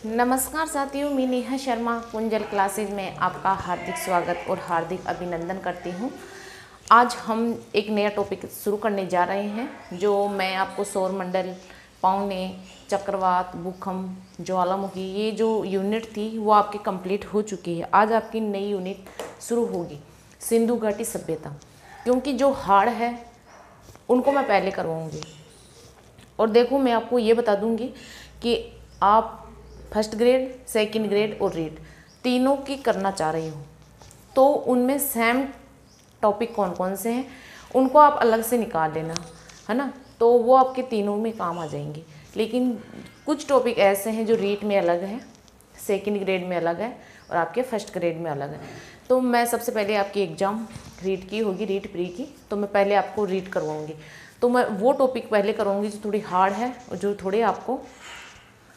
नमस्कार साथियों, मैं नेहा शर्मा कुंजल क्लासेज में आपका हार्दिक स्वागत और हार्दिक अभिनंदन करती हूँ। आज हम एक नया टॉपिक शुरू करने जा रहे हैं जो मैं आपको सौरमंडल, पौने, चक्रवात, भूकंप, ज्वालामुखी, ये जो यूनिट थी वो आपकी कंप्लीट हो चुकी है। आज आपकी नई यूनिट शुरू होगी, सिंधु घाटी सभ्यता, क्योंकि जो हार्ड है उनको मैं पहले करवाऊँगी। और देखो, मैं आपको ये बता दूँगी कि आप फर्स्ट ग्रेड, सेकंड ग्रेड और रीड तीनों की करना चाह रही हो तो उनमें सेम टॉपिक कौन कौन से हैं उनको आप अलग से निकाल लेना, है ना। तो वो आपके तीनों में काम आ जाएंगे। लेकिन कुछ टॉपिक ऐसे हैं जो रीड में अलग है, सेकंड ग्रेड में अलग है और आपके फर्स्ट ग्रेड में अलग है। तो मैं सबसे पहले आपकी एग्ज़ाम रीड की होगी, रीड प्री की, तो मैं पहले आपको रीड करवाऊँगी। तो मैं वो टॉपिक पहले करवाऊँगी जो थोड़ी हार्ड है और जो थोड़े आपको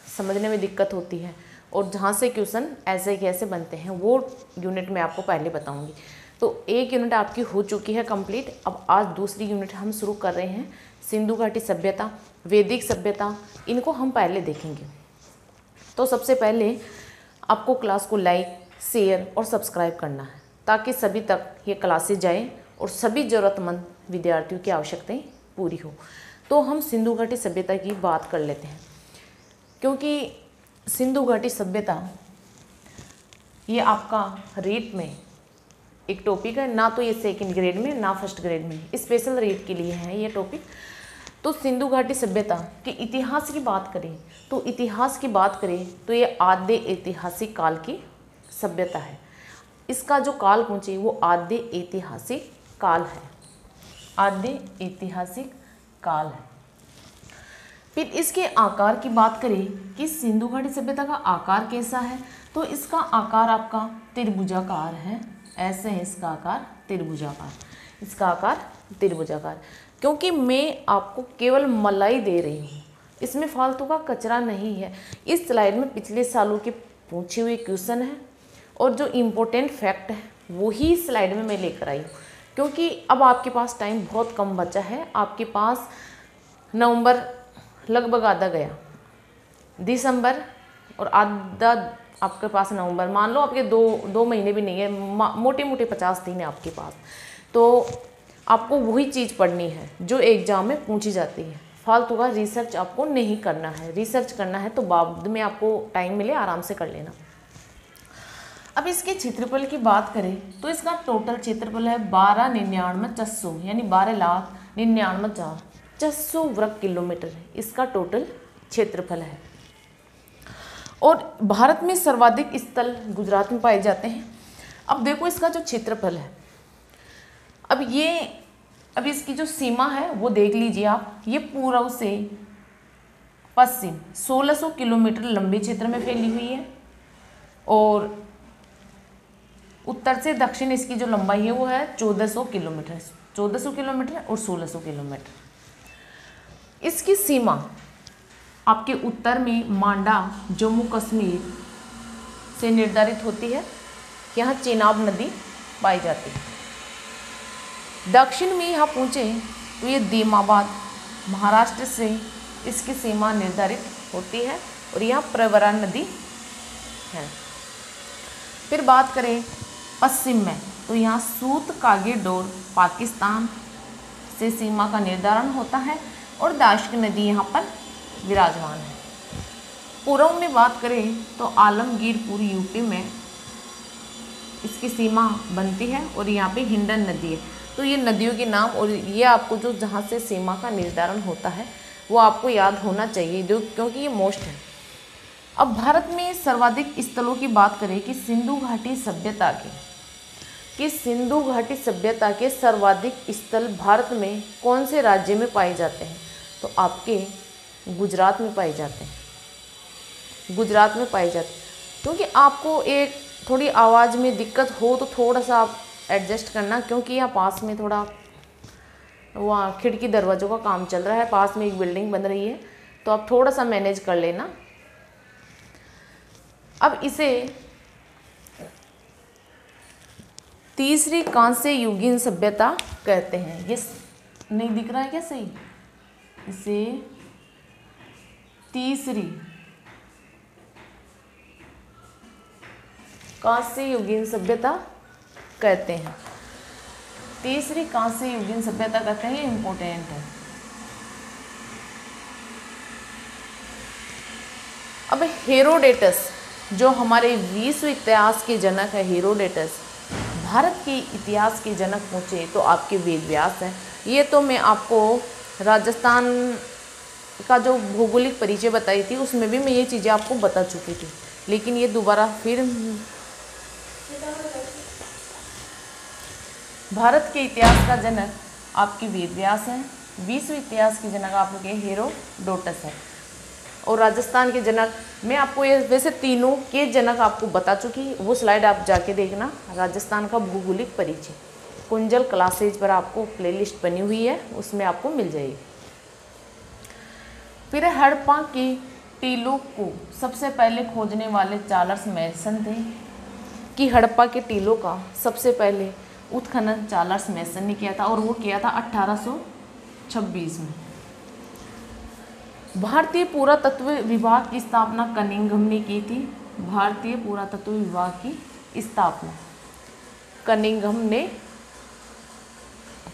समझने में दिक्कत होती है और जहाँ से क्वेश्चन ऐसे कैसे बनते हैं वो यूनिट मैं आपको पहले बताऊंगी। तो एक यूनिट आपकी हो चुकी है कंप्लीट। अब आज दूसरी यूनिट हम शुरू कर रहे हैं, सिंधु घाटी सभ्यता, वैदिक सभ्यता, इनको हम पहले देखेंगे। तो सबसे पहले आपको क्लास को लाइक, शेयर और सब्सक्राइब करना है ताकि सभी तक ये क्लासेज जाए और सभी ज़रूरतमंद विद्यार्थियों की आवश्यकताएँ पूरी हो। तो हम सिंधु घाटी सभ्यता की बात कर लेते हैं, क्योंकि सिंधु घाटी सभ्यता ये आपका रीट में एक टॉपिक है, ना तो ये सेकंड ग्रेड में ना फर्स्ट ग्रेड में, स्पेशल रीट के लिए है ये टॉपिक। तो सिंधु घाटी सभ्यता के इतिहास की बात करें तो ये आद्य ऐतिहासिक काल की सभ्यता है। इसका जो काल पूछे वो आद्य ऐतिहासिक काल है, आद्य ऐतिहासिक काल है। फिर इसके आकार की बात करें कि सिंधु घाटी सभ्यता का आकार कैसा है, तो इसका आकार आपका त्रिभुजाकार है। ऐसे है इसका आकार त्रिभुजाकार, इसका आकार त्रिभुजाकार। क्योंकि मैं आपको केवल मलाई दे रही हूँ, इसमें फालतू का कचरा नहीं है। इस स्लाइड में पिछले सालों के पूछे हुए क्वेश्चन है और जो इम्पोर्टेंट फैक्ट है वही स्लाइड में मैं लेकर आई हूँ। क्योंकि अब आपके पास टाइम बहुत कम बचा है। आपके पास नवंबर लगभग आधा गया, दिसंबर और आधा आपके पास नवंबर, मान लो आपके दो महीने भी नहीं है, मोटे मोटे 50 दिन है आपके पास। तो आपको वही चीज़ पढ़नी है जो एग्जाम में पूछी जाती है। फालतू का रिसर्च आपको नहीं करना है। रिसर्च करना है तो बाद में आपको टाइम मिले आराम से कर लेना। अब इसके क्षेत्रफल की बात करें तो इसका टोटल क्षेत्रफल है 12,99,600 यानी 12,99,600 वर्ग किलोमीटर है इसका टोटल क्षेत्रफल है। और भारत में सर्वाधिक स्थल गुजरात में पाए जाते हैं। अब देखो इसका जो क्षेत्रफल है, अब इसकी जो सीमा है वो देख लीजिए आप। ये पूर्व से पश्चिम 1600 किलोमीटर लंबे क्षेत्र में फैली हुई है और उत्तर से दक्षिण इसकी जो लंबाई है वो है 1400 किलोमीटर, 1400 किलोमीटर और 1600 किलोमीटर। इसकी सीमा आपके उत्तर में मांडा, जम्मू कश्मीर से निर्धारित होती है। यहाँ चेनाब नदी पाई जाती है। दक्षिण में यहाँ पहुँचे तो ये दीमाबाद, महाराष्ट्र से इसकी सीमा निर्धारित होती है और यहाँ प्रवरा नदी है। फिर बात करें पश्चिम में तो यहाँ सूत कागीडोर पाकिस्तान से सीमा का निर्धारण होता है और दाश्क नदी यहाँ पर विराजमान है। पूर्व में बात करें तो आलमगीरपुर यूपी में इसकी सीमा बनती है और यहाँ पे हिंडन नदी है। तो ये नदियों के नाम और ये आपको जो जहाँ से सीमा का निर्धारण होता है वो आपको याद होना चाहिए क्योंकि ये मोस्ट है। अब भारत में सर्वाधिक स्थलों की बात करें कि सिंधु घाटी सभ्यता के सर्वाधिक स्थल भारत में कौन से राज्य में पाए जाते हैं, तो आपके गुजरात में पाए जाते हैं, गुजरात में पाए जाते हैं। क्योंकि आपको एक थोड़ी आवाज़ में दिक्कत हो तो थोड़ा सा आप एडजस्ट करना, क्योंकि यहाँ पास में थोड़ा वहाँ खिड़की दरवाज़ों का काम चल रहा है, पास में एक बिल्डिंग बन रही है, तो आप थोड़ा सा मैनेज कर लेना। अब इसे तीसरी कांस्य युगीन सभ्यता कहते हैं। ये नहीं दिख रहा है क्या सही? इसे तीसरी कांस्य युगीन सभ्यता कहते हैं। तीसरी कांस्य युगीन सभ्यता कहते हैं, ये इंपॉर्टेंट है। अब हेरोडेटस जो हमारे विश्व इतिहास के जनक है, हेरोडेटस भारत के इतिहास के जनक पूछे तो आपके वेद व्यास हैं। ये तो मैं आपको राजस्थान का जो भौगोलिक परिचय बताई थी उसमें भी मैं ये चीज़ें आपको बता चुकी थी, लेकिन ये दोबारा फिर भारत के इतिहास का जनक आपके वेद व्यास हैं, विश्व इतिहास के जनक आपके हेरोडोटस है, और राजस्थान के जनक मैं आपको ये वैसे तीनों के जनक आपको बता चुकी, वो स्लाइड आप जाके देखना। राजस्थान का भौगोलिक परिचय कुंजल क्लासेज पर आपको प्लेलिस्ट बनी हुई है, उसमें आपको मिल जाएगी। फिर हड़प्पा की टीलों को सबसे पहले खोजने वाले चार्ल्स मैसन थे, कि हड़प्पा के टीलों का सबसे पहले उत्खनन चार्ल्स मैसन ने किया था, और वो किया था 1826 में। भारतीय पुरातत्व विभाग की स्थापना कनिंघम ने की थी। भारतीय पुरातत्व विभाग की स्थापना कनिंघम ने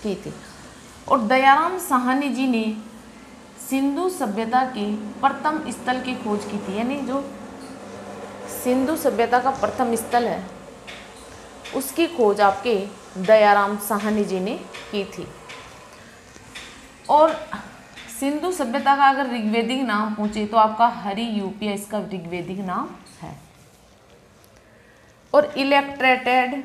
की थी। और दयाराम साहनी जी ने सिंधु सभ्यता के प्रथम स्थल की खोज की थी, यानी जो सिंधु सभ्यता का प्रथम स्थल है उसकी खोज आपके दयाराम साहनी जी ने की थी। और सिंधु सभ्यता का अगर ऋग्वेदिक नाम पूछे तो आपका हरि यूपी इसका ऋग्वेदिक नाम है। और इलेक्ट्रेटेड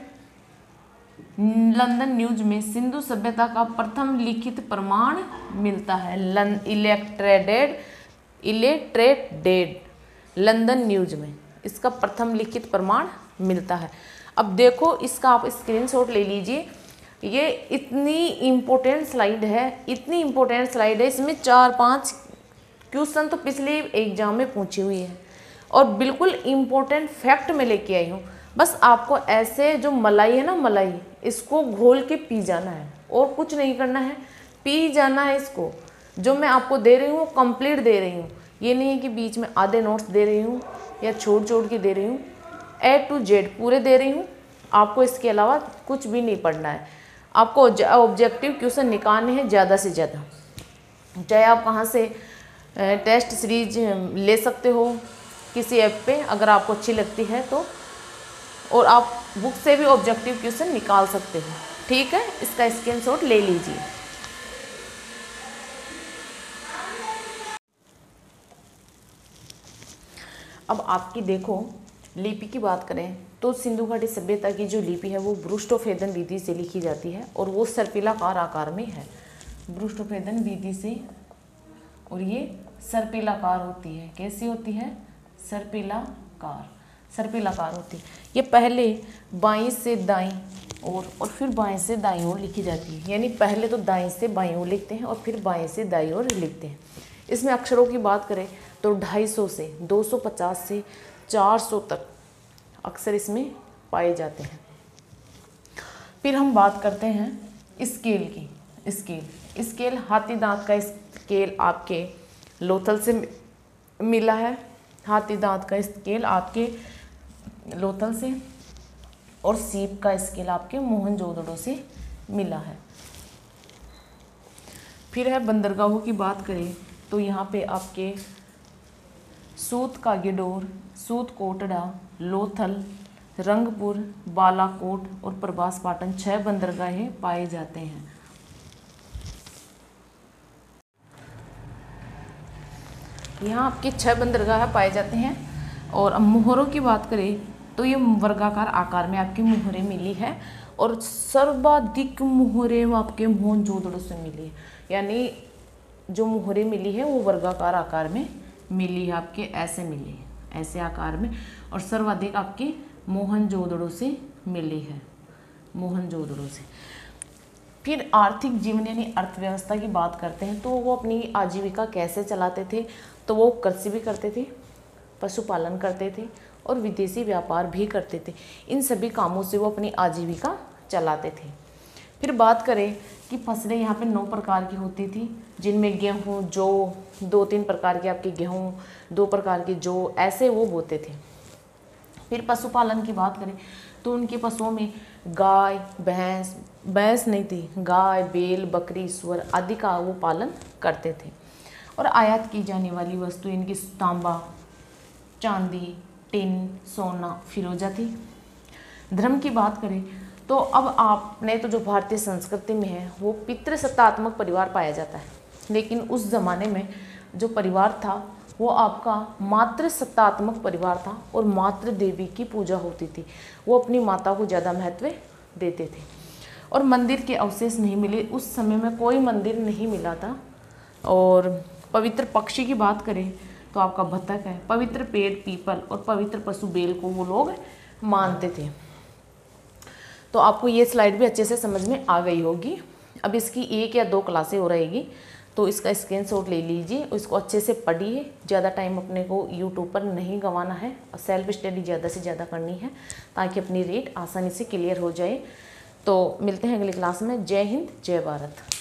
लंदन न्यूज में सिंधु सभ्यता का प्रथम लिखित प्रमाण मिलता है। इलेक्ट्रेटेड लंदन न्यूज में इसका प्रथम लिखित प्रमाण मिलता है। अब देखो इसका आप स्क्रीनशॉट ले लीजिए, ये इतनी इम्पोर्टेंट स्लाइड है, इतनी इम्पोर्टेंट स्लाइड है, इसमें 4-5 क्वेश्चन तो पिछले एग्जाम में पूछी हुई है और बिल्कुल इम्पोर्टेंट फैक्ट मैं लेके आई हूँ। बस आपको ऐसे जो मलाई है ना, मलाई इसको घोल के पी जाना है और कुछ नहीं करना है, पी जाना है इसको। जो मैं आपको दे रही हूँ कंप्लीट दे रही हूँ, ये नहीं है कि बीच में आधे नोट्स दे रही हूँ या छोड़ छोड़ के दे रही हूँ, A to Z पूरे दे रही हूँ। आपको इसके अलावा कुछ भी नहीं पढ़ना है, आपको ऑब्जेक्टिव क्वेश्चन निकालने हैं ज़्यादा से ज़्यादा। चाहे आप कहाँ से टेस्ट सीरीज ले सकते हो किसी ऐप पे अगर आपको अच्छी लगती है तो, और आप बुक से भी ऑब्जेक्टिव क्वेश्चन निकाल सकते हो। ठीक है, इसका स्क्रीनशॉट ले लीजिए। अब आपकी देखो लिपि की बात करें तो सिंधु घाटी सभ्यता की जो लिपि है वो ब्रुस्टोफेदन विधि से लिखी जाती है और वो सर्पिलाकार आकार में है। ब्रुस्टोफेदन विधि से, और ये सर्पिलाकार होती है। कैसी होती है? सर्पिलाकार होती है। ये पहले बाईं से दाईं और फिर बाएं से दाईं ओर लिखी जाती है, यानी पहले तो दाईं से बाईं ओर लिखते हैं और फिर बाएं से दाईं ओर लिखते हैं। इसमें अक्षरों की बात करें तो 250 से 250 से 400 तक अक्सर इसमें पाए जाते हैं। फिर हम बात करते हैं स्केल की। स्केल हाथी दांत का स्केल आपके लोथल से मिला है। हाथी दांत का स्केल आपके लोथल से, और सीप का स्केल आपके मोहनजोदड़ो से मिला है। फिर है बंदरगाहों की बात करें तो यहाँ पे आपके सूत कागेडोर, सूत कोटड़ा, लोथल, रंगपुर, बालाकोट और प्रभास पाटन 6 बंदरगाहें पाए जाते हैं। यहाँ आपके 6 बंदरगाह पाए जाते हैं। और अब मोहरों की बात करें तो ये वर्गाकार आकार में आपकी मोहरें मिली है और सर्वाधिक मोहरें आपके मोहनजोदड़ो से मिली है, यानी जो मोहरें मिली है वो वर्गाकार आकार में मिली है, आपके ऐसे मिली है, ऐसे आकार में, और सर्वाधिक आपके मोहनजोदड़ो से मिली है, मोहनजोदड़ो से। फिर आर्थिक जीवन यानी अर्थव्यवस्था की बात करते हैं तो वो अपनी आजीविका कैसे चलाते थे, तो वो कृषि भी करते थे, पशुपालन करते थे और विदेशी व्यापार भी करते थे। इन सभी कामों से वो अपनी आजीविका चलाते थे। फिर बात करें कि फसलें यहाँ पे 9 प्रकार की होती थी, जिनमें गेहूँ, जौ, 2-3 प्रकार के आपके गेहूँ, 2 प्रकार के जौ, ऐसे वो बोते थे। फिर पशुपालन की बात करें तो उनके पशुओं में गाय, भैंस नहीं थी, गाय, बैल, बकरी, सूअर आदि का वो पालन करते थे। और आयात की जाने वाली वस्तु इनकी तांबा, चांदी, टिन, सोना, फिरोजा थी। धर्म की बात करें तो अब आपने तो जो भारतीय संस्कृति में है वो पितृसत्तात्मक परिवार पाया जाता है, लेकिन उस ज़माने में जो परिवार था वो आपका मातृसत्तात्मक परिवार था और मातृ देवी की पूजा होती थी। वो अपनी माता को ज़्यादा महत्व देते थे। और मंदिर के अवशेष नहीं मिले, उस समय में कोई मंदिर नहीं मिला था। और पवित्र पक्षी की बात करें तो आपका बतख है, पवित्र पेड़ पीपल और पवित्र पशु बैल को वो लोग मानते थे। तो आपको ये स्लाइड भी अच्छे से समझ में आ गई होगी। अब इसकी 1 या 2 क्लासें हो रहेगी, तो इसका स्क्रीनशॉट ले लीजिए और इसको अच्छे से पढ़िए। ज़्यादा टाइम अपने को यूट्यूब पर नहीं गंवाना है और सेल्फ स्टडी ज़्यादा से ज़्यादा करनी है ताकि अपनी रेट आसानी से क्लियर हो जाए। तो मिलते हैं अगली क्लास में। जय हिंद, जय भारत।